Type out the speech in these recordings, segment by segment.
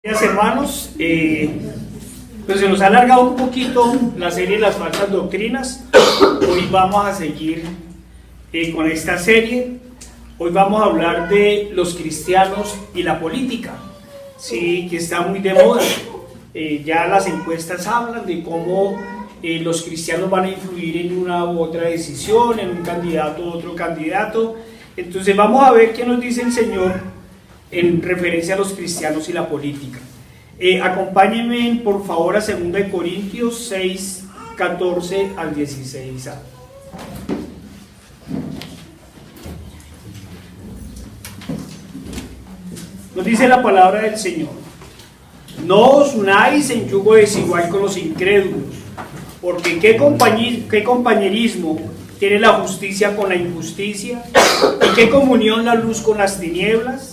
Gracias, hermanos. Pues se nos ha alargado un poquito la serie de las falsas doctrinas. Hoy vamos a seguir con esta serie. Hoy vamos a hablar de los cristianos y la política, sí, que está muy de moda. Ya las encuestas hablan de cómo los cristianos van a influir en una u otra decisión, en un candidato u otro candidato. Entonces vamos a ver qué nos dice el Señor en referencia a los cristianos y la política. Acompáñenme por favor a 2 Corintios 6, 14 al 16. Nos dice la palabra del Señor: no os unáis en yugo desigual con los incrédulos, porque ¿qué compañerismo tiene la justicia con la injusticia? ¿Y qué comunión la luz con las tinieblas?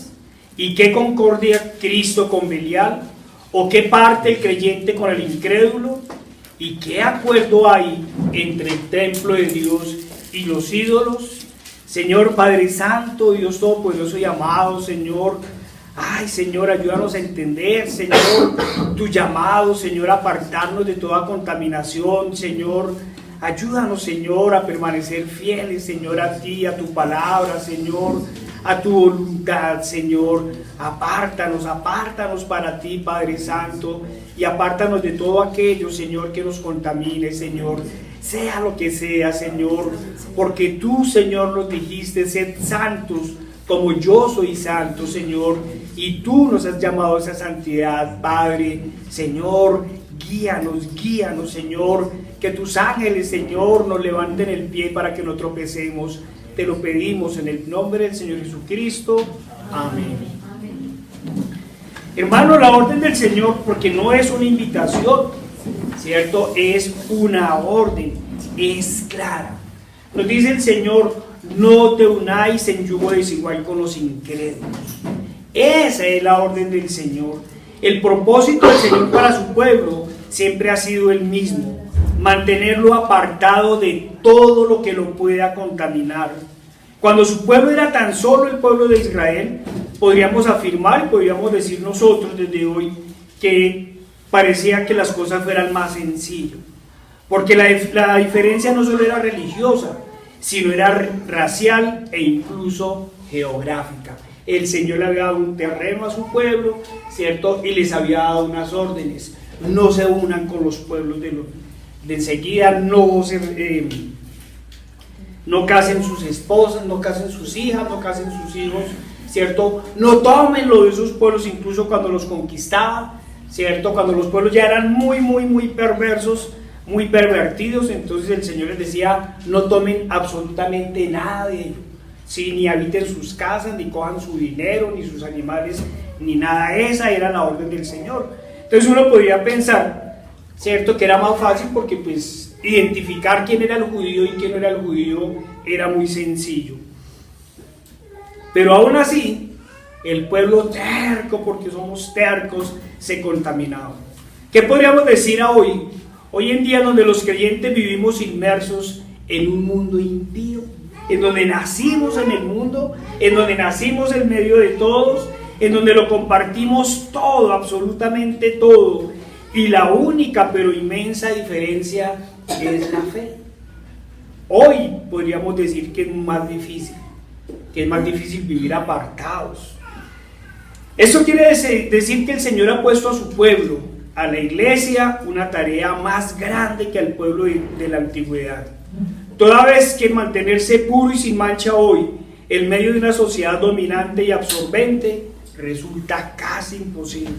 ¿Y qué concordia Cristo con Belial? ¿O qué parte el creyente con el incrédulo? ¿Y qué acuerdo hay entre el templo de Dios y los ídolos? Señor Padre Santo, Dios Todopoderoso y amado, Señor, ay Señor, ayúdanos a entender, Señor, tu llamado, Señor, a apartarnos de toda contaminación, Señor. Ayúdanos, Señor, a permanecer fieles, Señor, a ti, a tu palabra, Señor, a tu voluntad, Señor. Apártanos para ti, Padre Santo, y apártanos de todo aquello, Señor, que nos contamine, Señor. Sea lo que sea, Señor, porque tú, Señor, nos dijiste: sed santos como yo soy santo, Señor, y tú nos has llamado a esa santidad, Padre. Señor, guíanos, Señor, que tus ángeles, Señor, nos levanten el pie para que no tropecemos. Te lo pedimos en el nombre del Señor Jesucristo. Amén. Hermano, la orden del Señor, porque no es una invitación, ¿cierto? Es una orden, es clara. Nos dice el Señor: no te unáis en yugo desigual con los incrédulos. Esa es la orden del Señor. El propósito del Señor para su pueblo siempre ha sido el mismo: mantenerlo apartado de todo lo que lo pueda contaminar. Cuando su pueblo era tan solo el pueblo de Israel, podríamos afirmar, podríamos decir nosotros desde hoy, que parecía que las cosas fueran más sencillas, porque la diferencia no solo era religiosa, sino era racial e incluso geográfica. El Señor le había dado un terreno a su pueblo, ¿cierto? Y les había dado unas órdenes: no se unan con los pueblos de enseguida, no casen sus esposas, no casen sus hijas, no casen sus hijos, ¿cierto? No tomen lo de esos pueblos, incluso cuando los conquistaban, ¿cierto? Cuando los pueblos ya eran muy perversos, muy pervertidos, entonces el Señor les decía: no tomen absolutamente nada de ello, ¿sí? Ni habiten sus casas, ni cojan su dinero, ni sus animales, ni nada. Esa era la orden del Señor. Entonces uno podría pensar, ¿cierto?, que era más fácil, porque pues identificar quién era el judío y quién no era el judío era muy sencillo. Pero aún así, el pueblo terco, porque somos tercos, se contaminaba. ¿Qué podríamos decir a hoy? Hoy en día, donde los creyentes vivimos inmersos en un mundo impío, en donde nacimos en el mundo, en donde nacimos en medio de todos, en donde lo compartimos todo, absolutamente todo, y la única pero inmensa diferencia es la fe. Hoy podríamos decir que es más difícil vivir apartados. Eso quiere decir que el Señor ha puesto a su pueblo, a la iglesia, una tarea más grande que al pueblo de la antigüedad. Toda vez que mantenerse puro y sin mancha hoy, en medio de una sociedad dominante y absorbente, resulta casi imposible.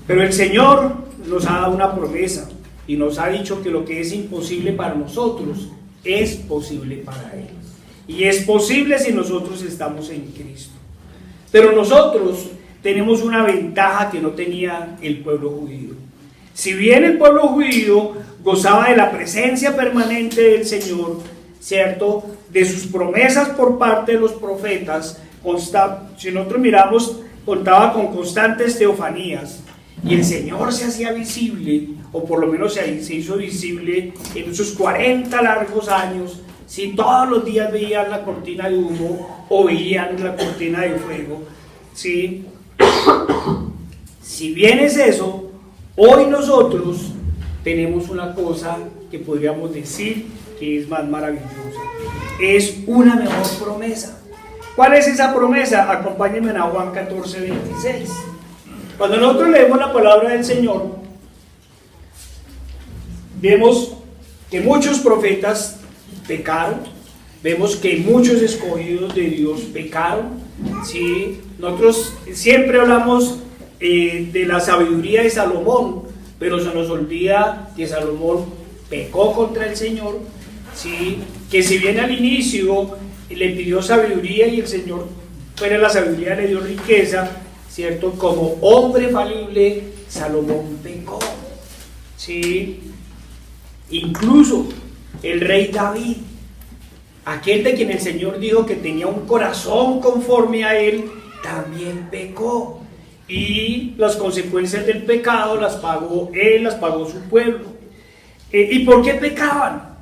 Pero el Señor nos ha dado una promesa y nos ha dicho que lo que es imposible para nosotros es posible para Él. Y es posible si nosotros estamos en Cristo. Pero nosotros tenemos una ventaja que no tenía el pueblo judío. Si bien el pueblo judío gozaba de la presencia permanente del Señor, ¿cierto?, de sus promesas por parte de los profetas, si nosotros miramos, contaba con constantes teofanías, y el Señor se hacía visible, o por lo menos se hizo visible en esos 40 largos años. Si todos los días veían la cortina de humo o veían la cortina de fuego, ¿sí? Si bien es eso, hoy nosotros tenemos una cosa que podríamos decir que es más maravillosa. Es una mejor promesa. ¿Cuál es esa promesa? Acompáñenme a Juan 14, 26. Cuando nosotros leemos la palabra del Señor, vemos que muchos profetas pecaron, vemos que muchos escogidos de Dios pecaron, ¿sí? Nosotros siempre hablamos de la sabiduría de Salomón, pero se nos olvida que Salomón pecó contra el Señor, ¿sí? Que si bien al inicio le pidió sabiduría y el Señor fuera la sabiduría le dio riqueza, ¿cierto? Como hombre falible, Salomón pecó, ¿sí? Incluso el rey David, aquel de quien el Señor dijo que tenía un corazón conforme a él, también pecó. Y las consecuencias del pecado las pagó él, las pagó su pueblo. ¿Y por qué pecaban?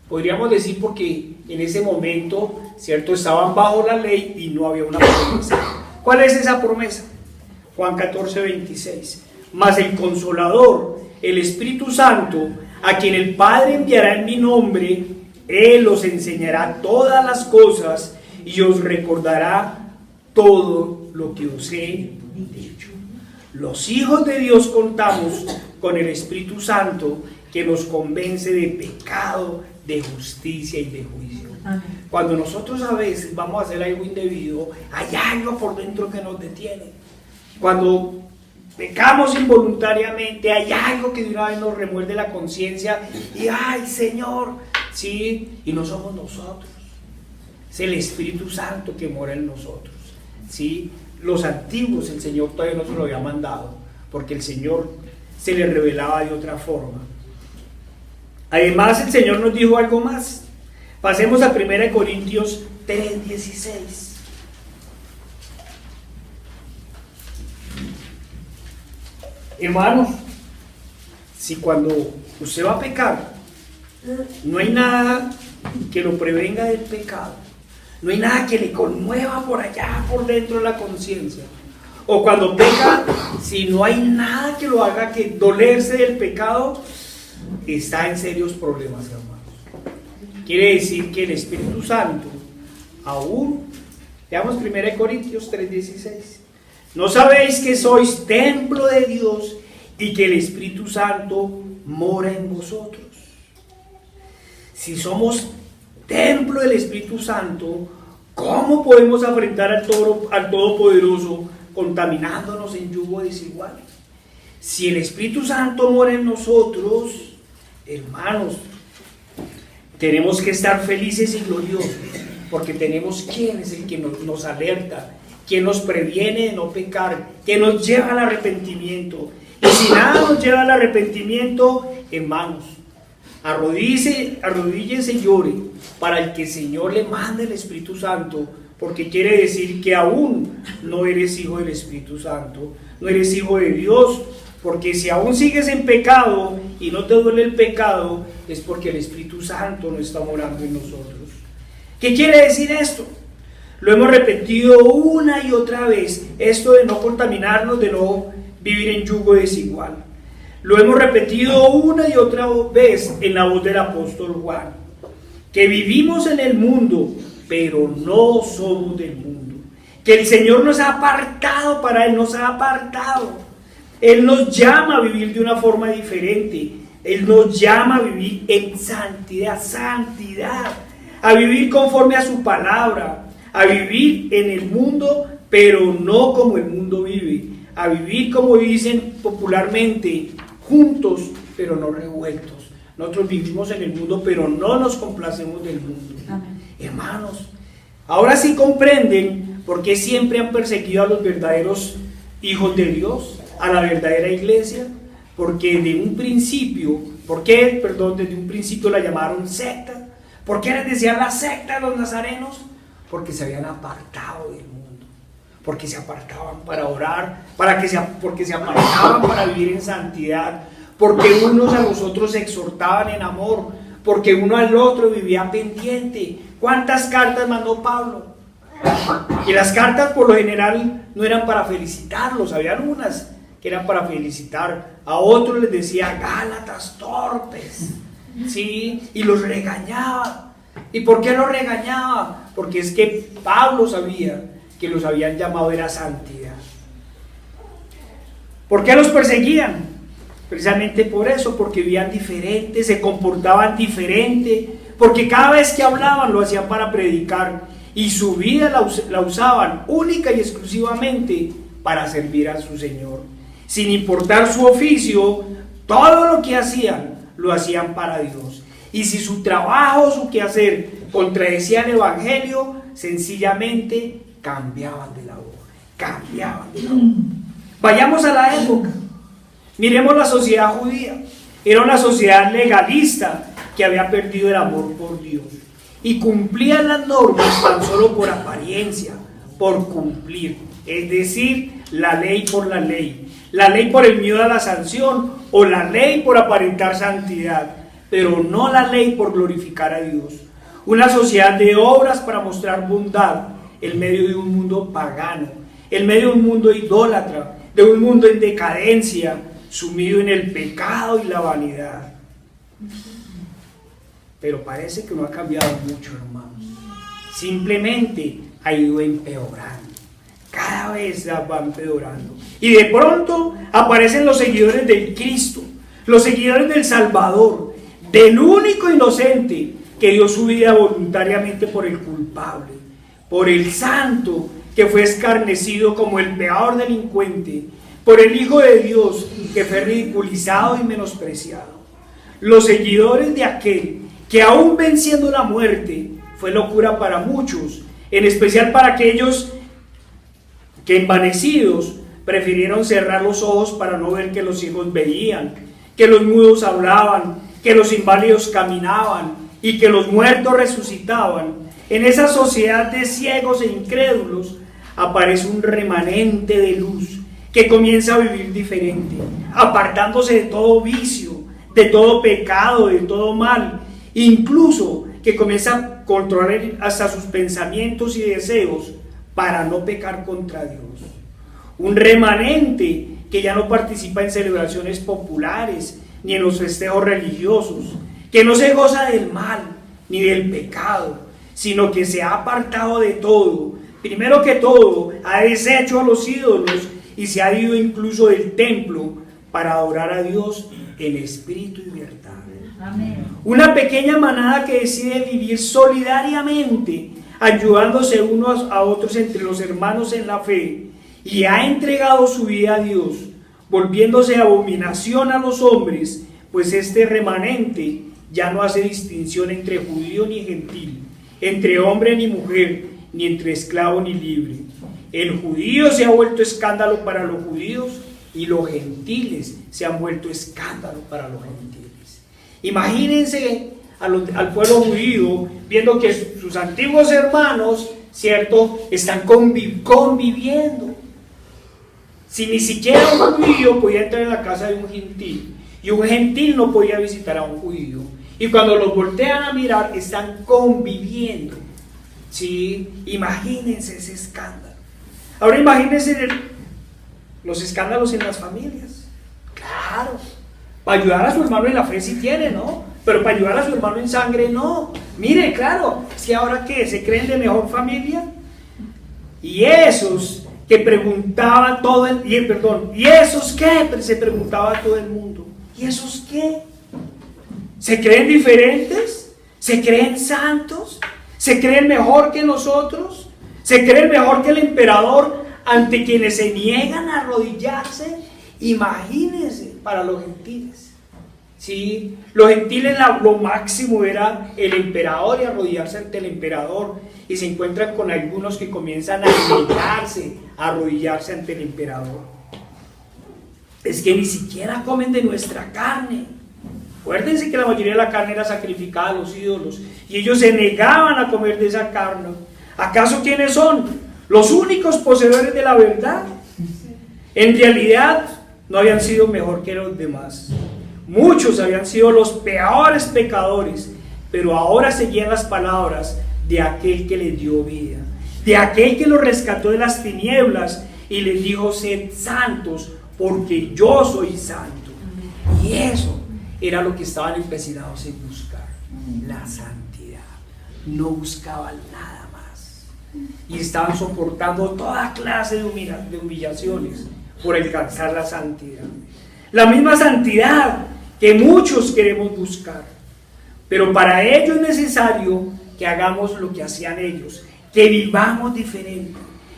Podríamos decir porque en ese momento, ¿cierto?, estaban bajo la ley y no había una promesa. ¿Cuál es esa promesa? Juan 14, 26. Mas el Consolador, el Espíritu Santo, a quien el Padre enviará en mi nombre, Él os enseñará todas las cosas y os recordará todo lo que os he dicho. Los hijos de Dios contamos con el Espíritu Santo que nos convence de pecado, de justicia y de juicio. Amén. Cuando nosotros a veces vamos a hacer algo indebido, hay algo por dentro que nos detiene. Cuando pecamos involuntariamente, hay algo que de una vez nos remuerde la conciencia y ¡ay, Señor! ¿Sí? Y no somos nosotros. Es el Espíritu Santo que mora en nosotros. ¿Sí? Los antiguos el Señor todavía no se lo había mandado, porque el Señor se le revelaba de otra forma. Además, el Señor nos dijo algo más. Pasemos a 1 Corintios 3:16. Hermanos, si cuando usted va a pecar, no hay nada que lo prevenga del pecado, no hay nada que le conmueva por allá, por dentro de la conciencia, o cuando peca, si no hay nada que lo haga que dolerse del pecado, está en serios problemas, hermanos. Quiere decir que el Espíritu Santo aún, veamos 1 Corintios 3:16. ¿No sabéis que sois templo de Dios y que el Espíritu Santo mora en vosotros? Si somos templo del Espíritu Santo, ¿cómo podemos afrentar al Todopoderoso contaminándonos en yugo desigual? Si el Espíritu Santo mora en nosotros, hermanos, tenemos que estar felices y gloriosos, porque tenemos quien es el que nos alerta, quien nos previene de no pecar, que nos lleva al arrepentimiento. Y si nada nos lleva al arrepentimiento, hermanos, arrodíllense y llore para el que el Señor le mande el Espíritu Santo, porque quiere decir que aún no eres hijo del Espíritu Santo, no eres hijo de Dios, porque si aún sigues en pecado y no te duele el pecado, es porque el Espíritu Santo no está morando en nosotros. ¿Qué quiere decir esto? Lo hemos repetido una y otra vez, esto de no contaminarnos, de no vivir en yugo desigual. Lo hemos repetido una y otra vez en la voz del apóstol Juan, que vivimos en el mundo, pero no somos del mundo. Que el Señor nos ha apartado para Él, nos ha apartado. Él nos llama a vivir de una forma diferente. Él nos llama a vivir en santidad, a vivir conforme a su palabra, a vivir en el mundo, pero no como el mundo vive, a vivir como dicen popularmente, juntos, pero no revueltos. Nosotros vivimos en el mundo, pero no nos complacemos del mundo. Amén. Hermanos, ahora sí comprenden por qué siempre han perseguido a los verdaderos hijos de Dios, a la verdadera iglesia, porque desde un principio la llamaron secta. ¿Por qué les decían la secta a los nazarenos? Porque se habían apartado del mundo, porque se apartaban para orar, porque se apartaban para vivir en santidad, porque unos a los otros se exhortaban en amor, porque uno al otro vivía pendiente. ¿Cuántas cartas mandó Pablo? Y las cartas por lo general no eran para felicitarlos, habían unas que era para felicitar, a otros les decía Gálatas torpes, ¿sí? Y los regañaba. ¿Y por qué los regañaba? Porque es que Pablo sabía que los habían llamado era santidad. ¿Por qué los perseguían? Precisamente por eso, porque vivían diferente, se comportaban diferente, porque cada vez que hablaban lo hacían para predicar y su vida la usaban única y exclusivamente para servir a su Señor. Sin importar su oficio, todo lo que hacían, lo hacían para Dios. Y si su trabajo, su quehacer contradecía el Evangelio, sencillamente cambiaban de labor, cambiaban de labor. Vayamos a la época. Miremos la sociedad judía. Era una sociedad legalista que había perdido el amor por Dios y cumplían las normas tan solo por apariencia, por cumplir, es decir, la ley por la ley por el miedo a la sanción o la ley por aparentar santidad, pero no la ley por glorificar a Dios. Una sociedad de obras para mostrar bondad en medio de un mundo pagano, en medio de un mundo idólatra, de un mundo en decadencia, sumido en el pecado y la vanidad. Pero parece que no ha cambiado mucho, hermanos. Simplemente ha ido empeorando. Cada vez va empeorando. Y de pronto aparecen los seguidores del Cristo, los seguidores del Salvador, del único inocente que dio su vida voluntariamente por el culpable, por el santo que fue escarnecido como el peor delincuente, por el Hijo de Dios que fue ridiculizado y menospreciado. Los seguidores de aquel que aún venciendo la muerte fue locura para muchos, en especial para aquellos que envanecidos prefirieron cerrar los ojos para no ver que los ciegos veían, que los mudos hablaban, que los inválidos caminaban y que los muertos resucitaban. En esa sociedad de ciegos e incrédulos aparece un remanente de luz que comienza a vivir diferente, apartándose de todo vicio, de todo pecado, de todo mal, incluso que comienza a controlar hasta sus pensamientos y deseos para no pecar contra Dios. Un remanente que ya no participa en celebraciones populares ni en los festejos religiosos, que no se goza del mal ni del pecado, sino que se ha apartado de todo. Primero que todo, ha deshecho a los ídolos y se ha ido incluso del templo para adorar a Dios en espíritu y verdad. Amén. Una pequeña manada que decide vivir solidariamente, ayudándose unos a otros entre los hermanos en la fe, y ha entregado su vida a Dios, volviéndose abominación a los hombres, pues este remanente ya no hace distinción entre judío ni gentil, entre hombre ni mujer, ni entre esclavo ni libre. El judío se ha vuelto escándalo para los judíos y los gentiles se han vuelto escándalo para los gentiles. Imagínense al pueblo judío viendo que sus antiguos hermanos, ¿cierto?, están conviviendo. Si ni siquiera un judío podía entrar en la casa de un gentil y un gentil no podía visitar a un judío, y cuando los voltean a mirar están conviviendo, ¿sí? Imagínense ese escándalo. Ahora imagínense los escándalos en las familias. Claro, para ayudar a su hermano en la fe sí tiene, ¿no? Pero para ayudar a su hermano en sangre no. Mire, claro, es que ahora ¿qué? ¿Se creen de mejor familia? Y esos que preguntaba todo el... ¿Y esos qué? Se preguntaba todo el mundo. ¿Y esos qué? ¿Se creen diferentes? ¿Se creen santos? ¿Se creen mejor que nosotros? ¿Se creen mejor que el emperador ante quienes se niegan a arrodillarse? Imagínense para los gentiles. ¿Sí? Los gentiles lo máximo era el emperador y arrodillarse ante el emperador. Y se encuentran con algunos que comienzan a negarse a arrodillarse ante el emperador. Es que ni siquiera comen de nuestra carne. Acuérdense que la mayoría de la carne era sacrificada a los ídolos y ellos se negaban a comer de esa carne. ¿Acaso quiénes son? ¿Los únicos poseedores de la verdad? En realidad no habían sido mejor que los demás. Muchos habían sido los peores pecadores, pero ahora seguían las palabras de aquel que les dio vida, de aquel que los rescató de las tinieblas y les dijo: sed santos porque yo soy santo. Y eso era lo que estaban empecinados en buscar, la santidad. No buscaban nada más. Y estaban soportando toda clase de humillaciones por alcanzar la santidad. La misma santidad que muchos queremos buscar. Pero para ello es necesario que hagamos lo que hacían ellos, que vivamos diferente,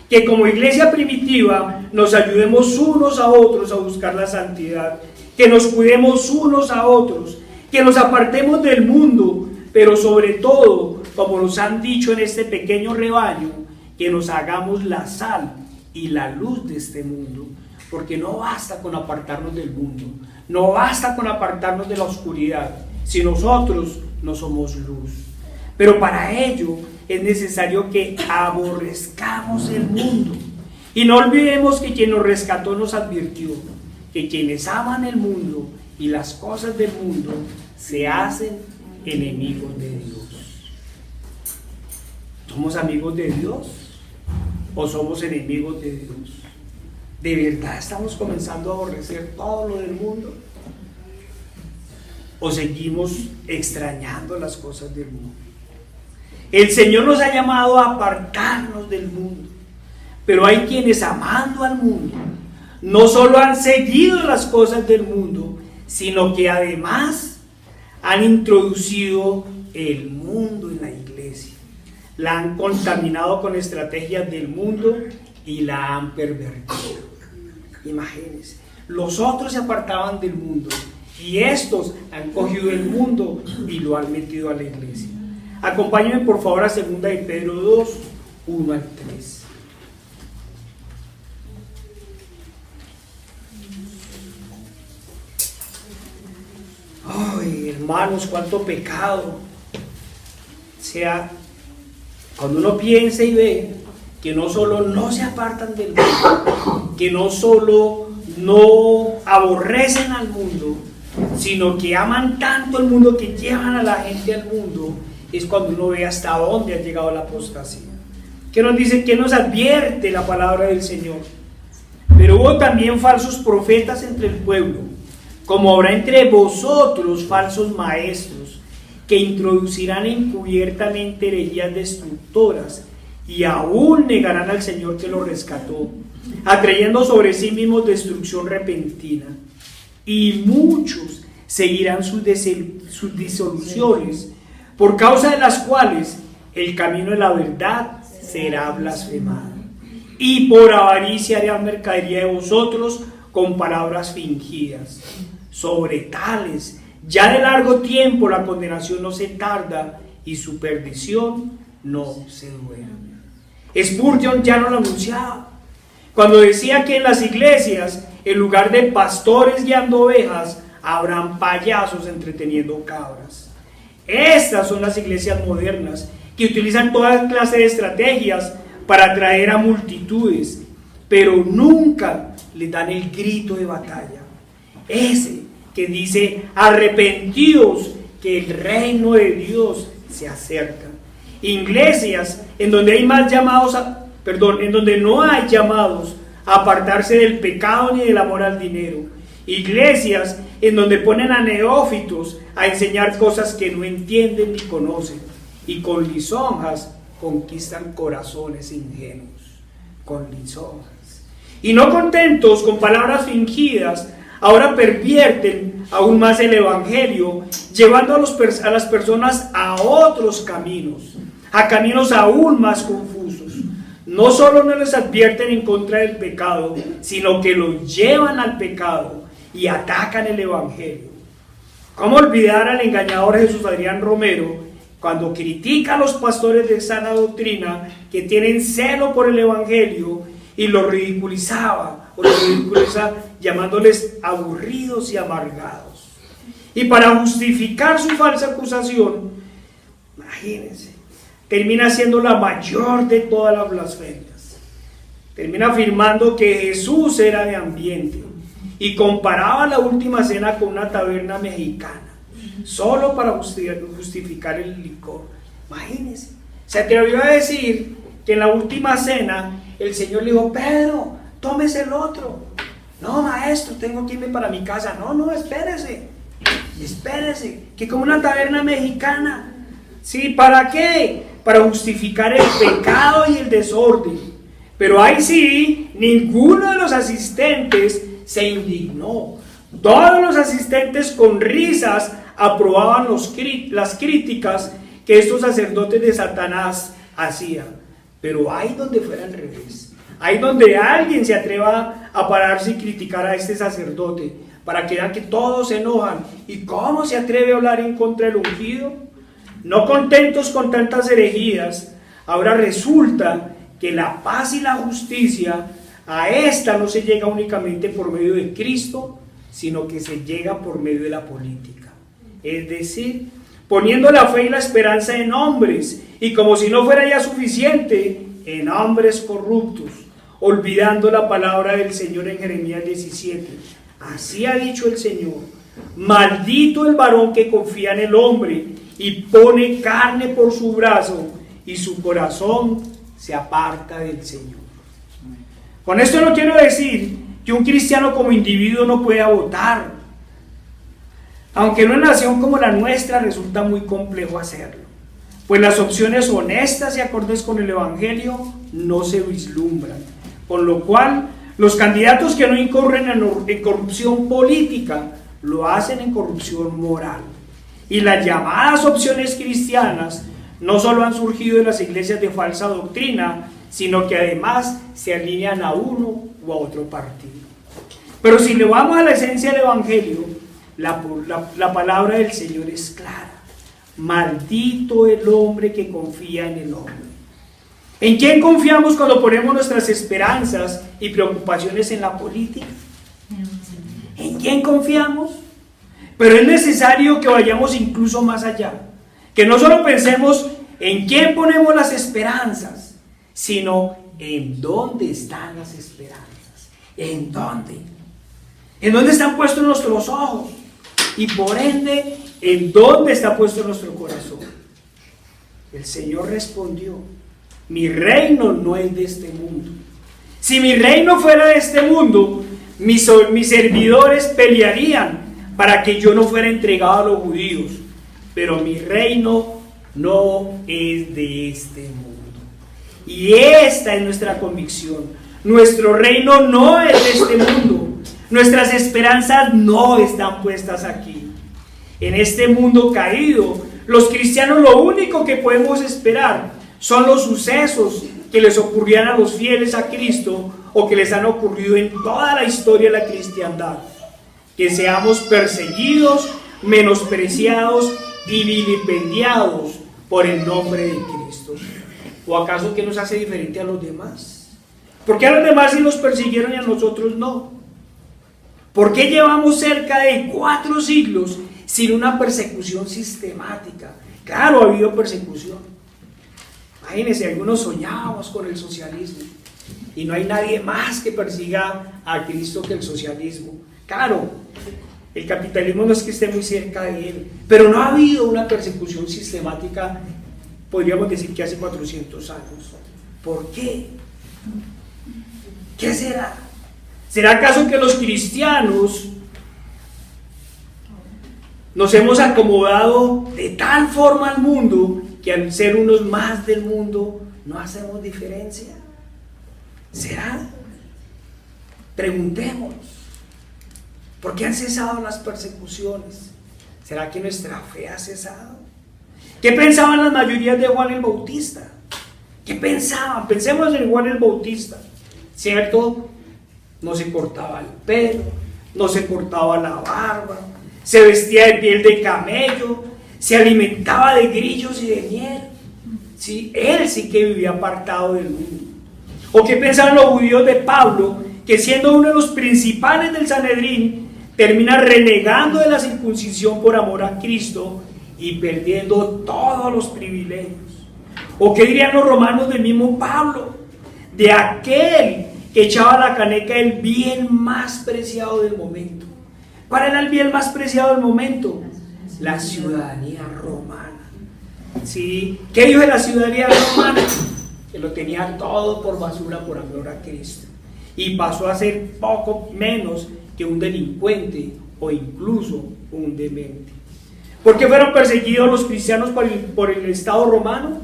que como iglesia primitiva nos ayudemos unos a otros a buscar la santidad, que nos cuidemos unos a otros, que nos apartemos del mundo, pero sobre todo, como nos han dicho en este pequeño rebaño, que nos hagamos la sal y la luz de este mundo, porque no basta con apartarnos del mundo, no basta con apartarnos de la oscuridad, si nosotros no somos luz. Pero para ello es necesario que aborrezcamos el mundo. Y no olvidemos que quien nos rescató nos advirtió que quienes aman el mundo y las cosas del mundo se hacen enemigos de Dios. ¿Somos amigos de Dios o somos enemigos de Dios? ¿De verdad estamos comenzando a aborrecer todo lo del mundo? ¿O seguimos extrañando las cosas del mundo? El Señor nos ha llamado a apartarnos del mundo, pero hay quienes amando al mundo no solo han seguido las cosas del mundo, sino que además han introducido el mundo en la iglesia, la han contaminado con estrategias del mundo y la han pervertido. Imagínense, los otros se apartaban del mundo y estos han cogido el mundo y lo han metido a la iglesia. Acompáñenme por favor a 2 de Pedro 2, 1 al 3. Ay, hermanos, cuánto pecado. O sea, cuando uno piensa y ve que no solo no se apartan del mundo, que no solo no aborrecen al mundo, sino que aman tanto el mundo que llevan a la gente al mundo, es cuando uno ve hasta dónde ha llegado la apostasía. ¿Qué nos dice? ¿Qué nos advierte la palabra del Señor? Pero hubo también falsos profetas entre el pueblo, como habrá entre vosotros falsos maestros, que introducirán encubiertamente herejías destructoras, y aún negarán al Señor que los rescató, atrayendo sobre sí mismos destrucción repentina. Y muchos seguirán sus disoluciones, por causa de las cuales el camino de la verdad será blasfemado. Y por avaricia harán mercadería de vosotros con palabras fingidas. Sobre tales, ya de largo tiempo la condenación no se tarda y su perdición no se duerme. Spurgeon ya no lo anunciaba cuando decía que en las iglesias, en lugar de pastores guiando ovejas, habrán payasos entreteniendo cabras. Estas son las iglesias modernas que utilizan toda clase de estrategias para atraer a multitudes, pero nunca le dan el grito de batalla. Ese que dice: arrepentidos, que el reino de Dios se acerca. Iglesias en donde hay más llamados en donde no hay llamados a apartarse del pecado ni del amor al dinero. Iglesias en donde ponen a neófitos a enseñar cosas que no entienden ni conocen, y con lisonjas conquistan corazones ingenuos, con lisonjas. Y no contentos con palabras fingidas, ahora pervierten aún más el evangelio, llevando a las personas a otros caminos, a caminos aún más confusos. No solo no les advierten en contra del pecado, sino que los llevan al pecado y atacan el evangelio. ¿Cómo olvidar al engañador Jesús Adrián Romero cuando critica a los pastores de sana doctrina que tienen celo por el evangelio y los ridiculiza llamándoles aburridos y amargados? Y para justificar su falsa acusación, imagínense, termina siendo la mayor de todas las blasfemias. Termina afirmando que Jesús era de ambiente y comparaba la última cena con una taberna mexicana, solo para justificar el licor. Imagínense, se atrevió a decir que en la última cena el Señor le dijo: Pedro, tómese el otro. No, maestro, tengo que irme para mi casa. No, no, espérese, que como una taberna mexicana. ¿Sí? ¿Para qué? Para justificar el pecado y el desorden. Pero ahí sí, ninguno de los asistentes se indignó. Todos los asistentes con risas aprobaban las críticas que estos sacerdotes de Satanás hacían. Pero ahí donde fuera al revés, ahí donde alguien se atreva a pararse y criticar a este sacerdote, para que vean que todos se enojan. ¿Y cómo se atreve a hablar en contra del ungido? No contentos con tantas herejías, ahora resulta que la paz y la justicia, a esta no se llega únicamente por medio de Cristo, sino que se llega por medio de la política. Es decir, poniendo la fe y la esperanza en hombres, y como si no fuera ya suficiente, en hombres corruptos, olvidando la palabra del Señor en Jeremías 17. Así ha dicho el Señor: maldito el varón que confía en el hombre y pone carne por su brazo, y su corazón se aparta del Señor. Con esto no quiero decir que un cristiano como individuo no pueda votar, aunque en una nación como la nuestra resulta muy complejo hacerlo, pues las opciones honestas y acordes con el Evangelio no se vislumbran, con lo cual los candidatos que no incurren en corrupción política lo hacen en corrupción moral. Y las llamadas opciones cristianas no solo han surgido de las iglesias de falsa doctrina, sino que además se alinean a uno u a otro partido. Pero si le vamos a la esencia del Evangelio, la palabra del Señor es clara: maldito el hombre que confía en el hombre. ¿En quién confiamos cuando ponemos nuestras esperanzas y preocupaciones en la política? ¿En quién confiamos? Pero es necesario que vayamos incluso más allá, que no solo pensemos en quién ponemos las esperanzas, sino en dónde están las esperanzas. ¿En dónde? ¿En dónde están puestos nuestros ojos? Y por ende, ¿en dónde está puesto nuestro corazón? El Señor respondió: mi reino no es de este mundo. Si mi reino fuera de este mundo, mis servidores pelearían para que yo no fuera entregado a los judíos. Pero mi reino no es de este mundo. Y esta es nuestra convicción. Nuestro reino no es de este mundo. Nuestras esperanzas no están puestas aquí. En este mundo caído, los cristianos lo único que podemos esperar son los sucesos que les ocurrían a los fieles a Cristo o que les han ocurrido en toda la historia de la cristiandad. Que seamos perseguidos, menospreciados y vilipendiados por el nombre de Cristo. ¿O acaso qué nos hace diferente a los demás? ¿Por qué a los demás sí los persiguieron y a nosotros no? ¿Por qué llevamos cerca de 4 siglos sin una persecución sistemática? Claro, ha habido persecución. Imagínense, algunos soñábamos con el socialismo y no hay nadie más que persiga a Cristo que el socialismo. Claro, el capitalismo no es que esté muy cerca de él, pero no ha habido una persecución sistemática, podríamos decir que hace 400 años. ¿Por qué? ¿Qué será? ¿Será acaso que los cristianos nos hemos acomodado de tal forma al mundo que al ser unos más del mundo no hacemos diferencia? ¿Será? Preguntémonos. ¿Por qué han cesado las persecuciones? ¿Será que nuestra fe ha cesado? ¿Qué pensaban las mayorías de Juan el Bautista? ¿Qué pensaban? Pensemos en Juan el Bautista, ¿cierto? No se cortaba el pelo, no se cortaba la barba, se vestía de piel de camello, se alimentaba de grillos y de miel. ¿Sí? Él sí que vivía apartado del mundo. ¿O qué pensaban los judíos de Pablo, que siendo uno de los principales del Sanedrín, termina renegando de la circuncisión por amor a Cristo y perdiendo todos los privilegios? ¿O qué dirían los romanos del mismo Pablo, de aquel que echaba la caneca el bien más preciado del momento? ¿Cuál era el bien más preciado del momento? La ciudadanía romana. ¿Sí? ¿Qué dijo de la ciudadanía romana? Que lo tenía todo por basura por amor a Cristo. y pasó a ser poco menos que un delincuente o incluso un demente. ¿Por qué fueron perseguidos los cristianos por el Estado romano?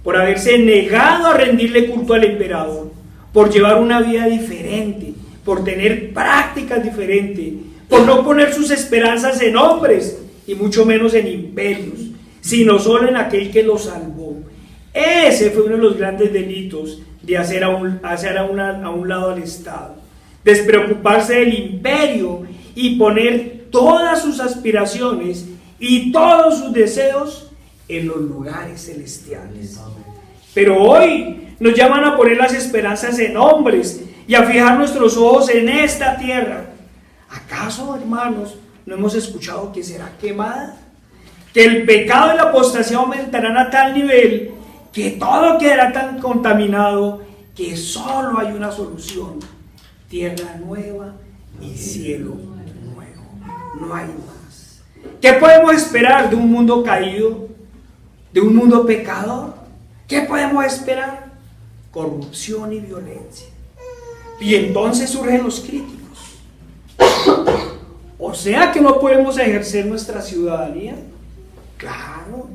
Por haberse negado a rendirle culto al emperador, por llevar una vida diferente, por tener prácticas diferentes, por no poner sus esperanzas en hombres y mucho menos en imperios, sino solo en aquel que los salvó. Ese fue uno de los grandes delitos de hacer a un lado al Estado, despreocuparse del imperio y poner todas sus aspiraciones y todos sus deseos en los lugares celestiales. Pero hoy nos llaman a poner las esperanzas en hombres y a fijar nuestros ojos en esta tierra. ¿Acaso, hermanos, no hemos escuchado que será quemada? Que el pecado y la apostasía aumentarán a tal nivel que todo quedará tan contaminado que solo hay una solución: tierra nueva y cielo nuevo. No hay más. ¿Qué podemos esperar de un mundo caído? ¿De un mundo pecador? ¿Qué podemos esperar? Corrupción y violencia. Y entonces surgen los críticos. O sea que no podemos ejercer nuestra ciudadanía. Claro.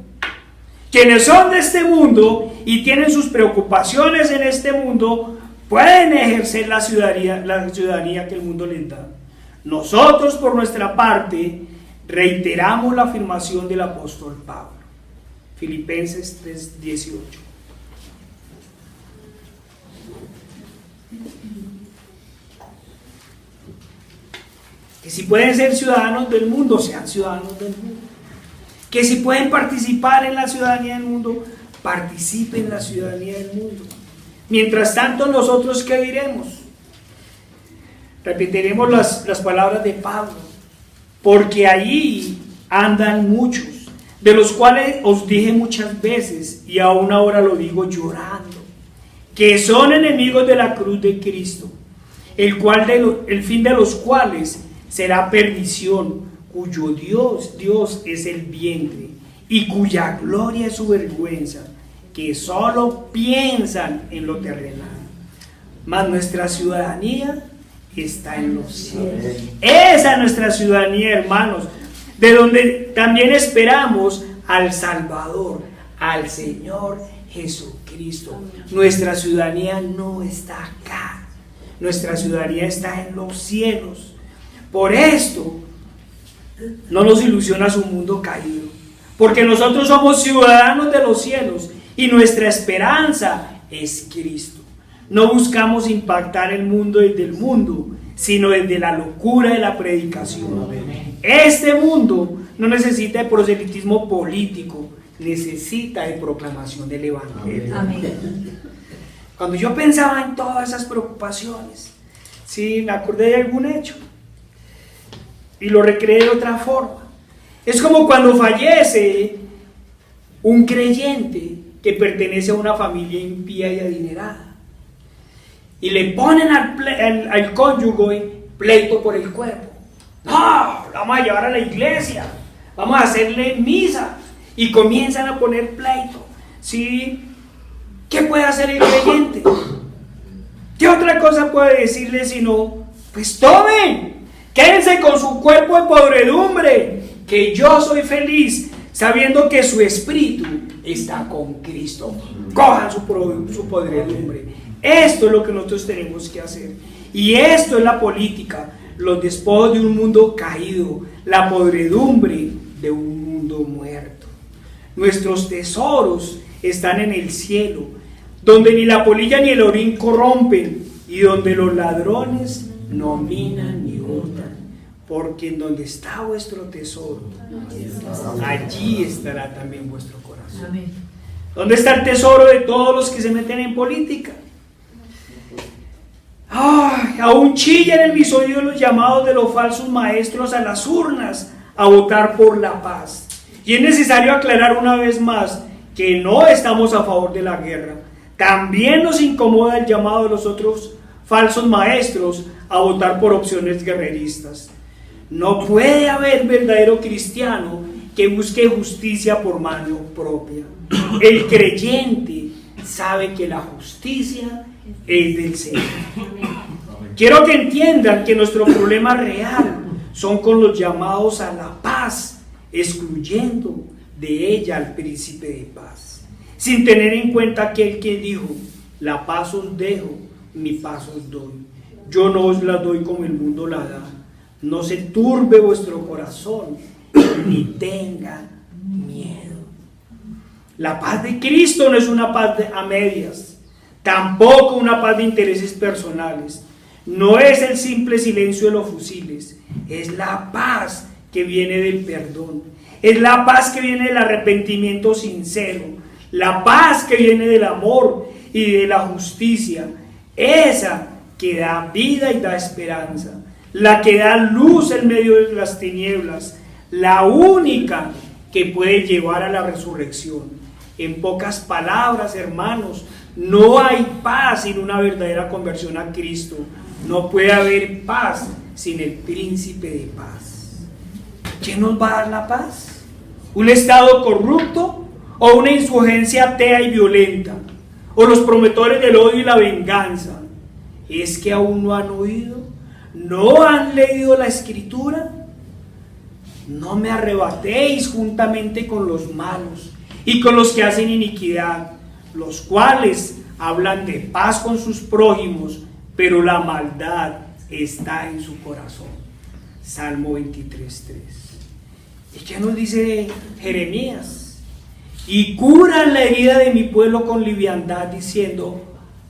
Quienes son de este mundo y tienen sus preocupaciones en este mundo pueden ejercer la ciudadanía que el mundo les da. Nosotros, por nuestra parte, reiteramos la afirmación del apóstol Pablo. Filipenses 3:18. Que si pueden ser ciudadanos del mundo, sean ciudadanos del mundo. Que si pueden participar en la ciudadanía del mundo, participen en la ciudadanía del mundo. Mientras tanto, nosotros, ¿qué diremos? Repetiremos las palabras de Pablo. Porque allí andan muchos, de los cuales os dije muchas veces, y aún ahora lo digo llorando, que son enemigos de la cruz de Cristo, el fin de los cuales será perdición, cuyo Dios es el vientre, y cuya gloria es su vergüenza, que solo piensan en lo terrenal. Mas nuestra ciudadanía está en los cielos. Esa es nuestra ciudadanía, hermanos, de donde también esperamos al Salvador, al Señor Jesucristo. Nuestra ciudadanía no está acá, nuestra ciudadanía está en los cielos. Por esto no nos ilusiona su mundo caído, porque nosotros somos ciudadanos de los cielos y nuestra esperanza es Cristo. No buscamos impactar el mundo desde el mundo, sino desde la locura de la predicación. Este mundo no necesita de proselitismo político, necesita de proclamación del Evangelio. Amén. Cuando yo pensaba en todas esas preocupaciones, sí, me acordé de algún hecho y lo recreé de otra forma. Es como cuando fallece un creyente que pertenece a una familia impía y adinerada y le ponen al cónyuge pleito por el cuerpo. No, lo vamos a llevar a la iglesia, vamos a hacerle misa, y comienzan a poner pleito. ¿Sí? ¿Qué puede hacer el creyente? ¿Qué otra cosa puede decirle sino, pues tomen, quédense con su cuerpo de podredumbre, que yo soy feliz sabiendo que su espíritu está con Cristo? Cojan su podredumbre. Esto es lo que nosotros tenemos que hacer. Y esto es la política, los despojos de un mundo caído, la podredumbre de un mundo muerto. Nuestros tesoros están en el cielo, donde ni la polilla ni el orín corrompen, y donde los ladrones no minan ni hurtan. Porque en donde está vuestro tesoro, allí estará también vuestro corazón. Amén. ¿Dónde está el tesoro de todos los que se meten en política? Aún chillan en mis oídos los llamados de los falsos maestros a las urnas a votar por la paz. Y es necesario aclarar una vez más que no estamos a favor de la guerra. También nos incomoda el llamado de los otros falsos maestros a votar por opciones guerreristas. No puede haber verdadero cristiano que busque justicia por mano propia. El creyente sabe que la justicia es del Señor. Quiero que entiendan que nuestro problema real son con los llamados a la paz, excluyendo de ella al príncipe de paz, sin tener en cuenta aquel que dijo: la paz os dejo, mi paz os doy. Yo no os la doy como el mundo la da. No se turbe vuestro corazón, ni tenga miedo. La paz de Cristo no es una paz a medias, tampoco una paz de intereses personales. No es el simple silencio de los fusiles, es la paz que viene del perdón, es la paz que viene del arrepentimiento sincero, la paz que viene del amor y de la justicia, esa que da vida y da esperanza, la que da luz en medio de las tinieblas, la única que puede llevar a la resurrección. En pocas palabras, hermanos, no hay paz sin una verdadera conversión a Cristo. No puede haber paz sin el príncipe de paz. ¿Quién nos va a dar la paz? ¿Un estado corrupto o una insurgencia atea y violenta? ¿O los promotores del odio y la venganza? ¿Es que aún no han oído? ¿No han leído la Escritura? No me arrebatéis juntamente con los malos y con los que hacen iniquidad, los cuales hablan de paz con sus prójimos, pero la maldad está en su corazón. Salmo 23:3. ¿Y qué nos dice Jeremías? Y curan la herida de mi pueblo con liviandad, diciendo: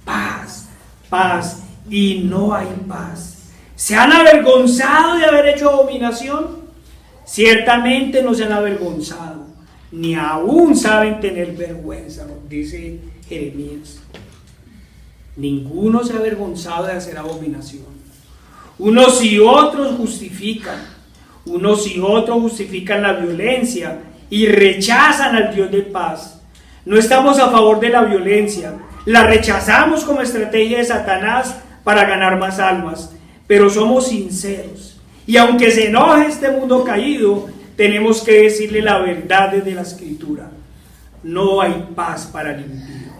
paz, paz, y no hay paz. ¿Se han avergonzado de haber hecho abominación? Ciertamente no se han avergonzado, ni aún saben tener vergüenza, nos dice Jeremías. Ninguno se ha avergonzado de hacer abominación. Unos y otros justifican la violencia y rechazan al Dios de paz. No estamos a favor de la violencia, la rechazamos como estrategia de Satanás para ganar más almas, pero somos sinceros. Y aunque se enoje este mundo caído, tenemos que decirle la verdad desde la Escritura. No hay paz para el impío.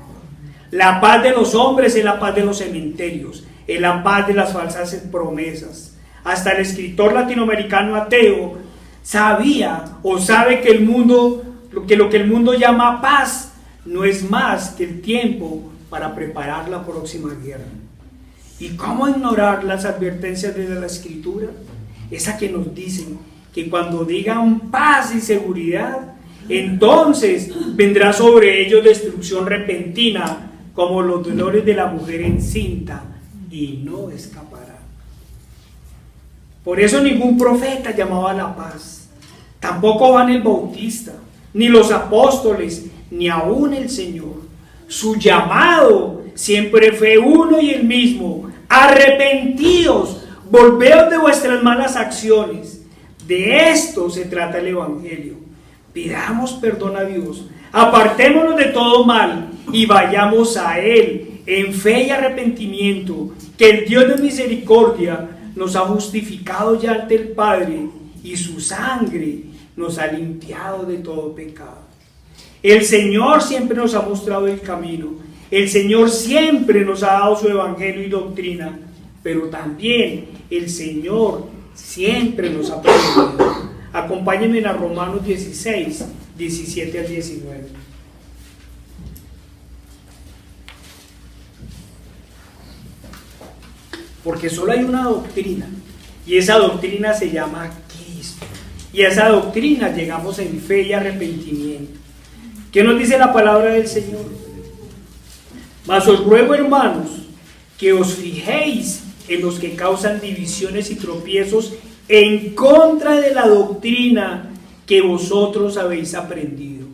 La paz de los hombres es la paz de los cementerios, es la paz de las falsas promesas. Hasta el escritor latinoamericano ateo sabía o sabe que lo que el mundo llama paz no es más que el tiempo para preparar la próxima guerra. ¿Y cómo ignorar las advertencias de la Escritura? Esa que nos dicen que cuando digan paz y seguridad, entonces vendrá sobre ellos destrucción repentina, como los dolores de la mujer encinta, y no escaparán. Por eso ningún profeta llamaba a la paz, tampoco Juan el Bautista, ni los apóstoles, ni aún el Señor. Su llamado siempre fue uno y el mismo: arrepentíos, volveos de vuestras malas acciones. De esto se trata el Evangelio. Pidamos perdón a Dios, apartémonos de todo mal y vayamos a Él en fe y arrepentimiento, que el Dios de misericordia nos ha justificado ya ante el Padre, y su sangre nos ha limpiado de todo pecado. El Señor siempre nos ha mostrado el camino, el Señor siempre nos ha dado su evangelio y doctrina, pero también el Señor siempre nos ha prometido. Acompáñenme a Romanos 16, 17 al 19. Porque solo hay una doctrina, y esa doctrina se llama Cristo. Y a esa doctrina llegamos en fe y arrepentimiento. ¿Qué nos dice la palabra del Señor? Mas os ruego, hermanos, que os fijéis en los que causan divisiones y tropiezos en contra de la doctrina que vosotros habéis aprendido.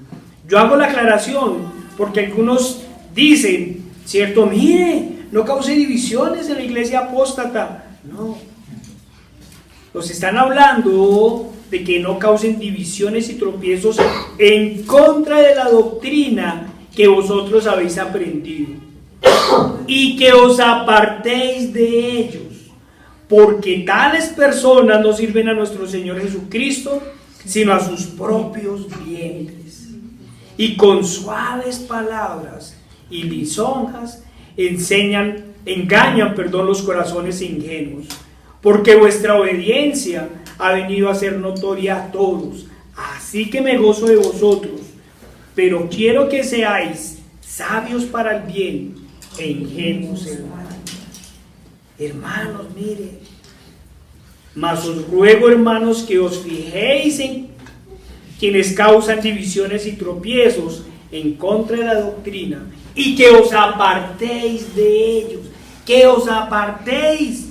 Yo hago la aclaración porque algunos dicen, ¿cierto? Mire, no cause divisiones en la iglesia apóstata. No. Nos están hablando de que no causen divisiones y tropiezos en contra de la doctrina que vosotros habéis aprendido, y que os apartéis de ellos, porque tales personas no sirven a nuestro Señor Jesucristo, sino a sus propios vientres, y con suaves palabras y lisonjas engañan los corazones ingenuos, porque vuestra obediencia ha venido a ser notoria a todos. Así que me gozo de vosotros, pero quiero que seáis sabios para el bien e ingenuos en mal. Hermanos, mire, mas os ruego, hermanos, que os fijéis en quienes causan divisiones y tropiezos en contra de la doctrina, y que os apartéis de ellos, que os apartéis.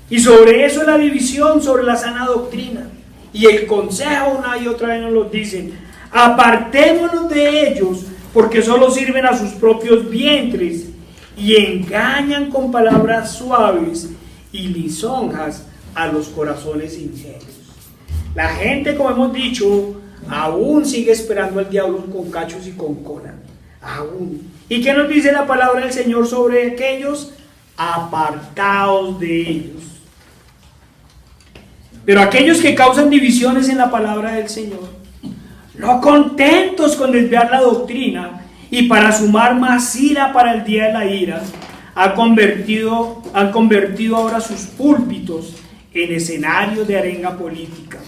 Y sobre eso la división, sobre la sana doctrina. Y el consejo una y otra vez nos lo dicen: apartémonos de ellos, porque solo sirven a sus propios vientres y engañan con palabras suaves y lisonjas a los corazones sinceros. La gente, como hemos dicho, aún sigue esperando al diablo con cachos y con cola. Aún. ¿Y qué nos dice la palabra del Señor sobre aquellos? Apartaos de ellos. Pero aquellos que causan divisiones en la palabra del Señor, no contentos con desviar la doctrina y para sumar más ira para el día de la ira, han convertido ahora sus púlpitos en escenarios de arenga política,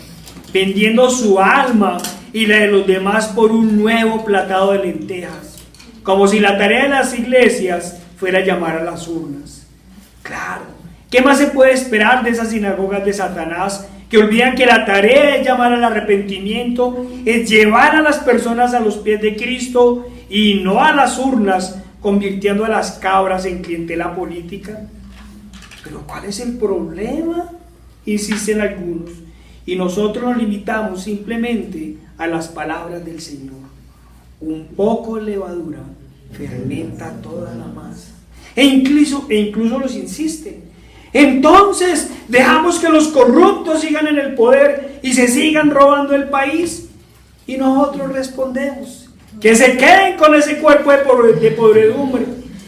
vendiendo su alma y la de los demás por un nuevo platado de lentejas, como si la tarea de las iglesias fuera llamar a las urnas. Claro, ¿qué más se puede esperar de esas sinagogas de Satanás, que olvidan que la tarea es llamar al arrepentimiento, es llevar a las personas a los pies de Cristo y no a las urnas, convirtiendo a las cabras en clientela política? Pero ¿cuál es el problema?, insisten algunos, y nosotros nos limitamos simplemente a las palabras del Señor. Un poco de levadura fermenta toda la masa. E incluso los insisten. Entonces, ¿dejamos que los corruptos sigan en el poder y se sigan robando el país? Y nosotros respondemos: que se queden con ese cuerpo de podredumbre,